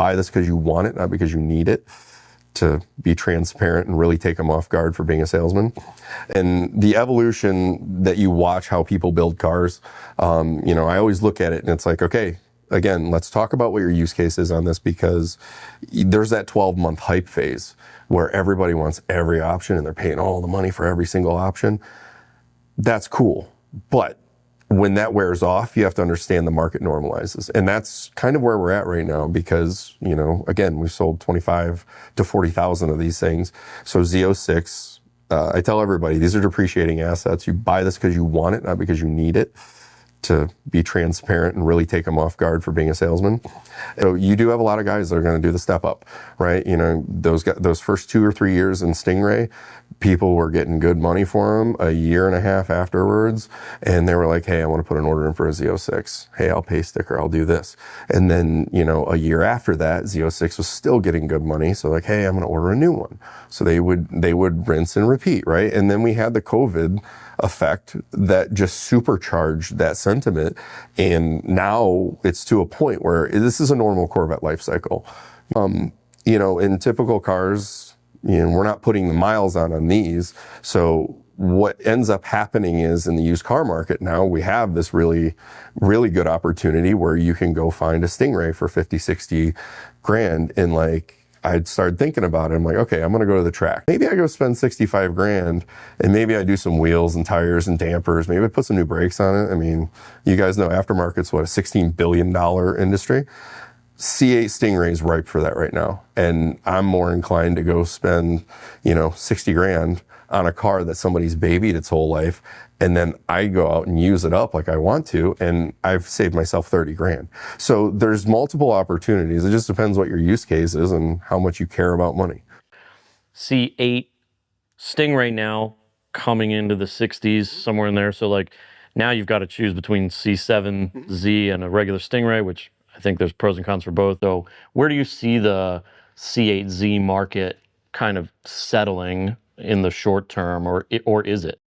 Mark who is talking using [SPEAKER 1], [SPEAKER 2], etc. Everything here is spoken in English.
[SPEAKER 1] buy this because you want it, not because you need it, to be transparent and really take them off guard for being a salesman. And the evolution that you watch how people build cars, I always look at it and it's like, okay, again, let's talk about what your use case is on this, because there's that 12-month hype phase where everybody wants every option and they're paying all the money for every single option. That's cool. But when that wears off, you have to understand the market normalizes. And that's kind of where we're at right now because, again, we've sold 25 to 40,000 of these things. So Z06, I tell everybody, these are depreciating assets. You buy this because you want it, not because you need it, to be transparent and really take them off guard for being a salesman. So you do have a lot of guys that are going to do the step up, right? Those first 2 or 3 years in Stingray, people were getting good money for them a year and a half afterwards. And they were like, hey, I want to put an order in for a Z06. Hey, I'll pay sticker. I'll do this. And then, a year after that, Z06 was still getting good money. So like, hey, I'm going to order a new one. So they would rinse and repeat, right? And then we had the COVID effect that just supercharged that sentiment. And now it's to a point where this is a normal Corvette life cycle. In typical cars, we're not putting the miles on these. So what ends up happening is in the used car market now, we have this really, really good opportunity where you can go find a Stingray for 50, 60 grand. And I'd started thinking about it. I'm like, okay, I'm going to go to the track. Maybe I go spend 65 grand and maybe I do some wheels and tires and dampers. Maybe I put some new brakes on it. I mean, you guys know aftermarket's what, a $16 billion industry. C8 Stingray is ripe for that right now. And I'm more inclined to go spend, 60 grand on a car that somebody's babied its whole life. And then I go out and use it up like I want to, and I've saved myself 30 grand. So there's multiple opportunities. It just depends what your use case is and how much you care about money.
[SPEAKER 2] C8 Stingray now coming into the 60s, somewhere in there. So now you've got to choose between C7Z and a regular Stingray, which I think there's pros and cons for both. So where do you see the C8Z market kind of settling in the short term, or is it?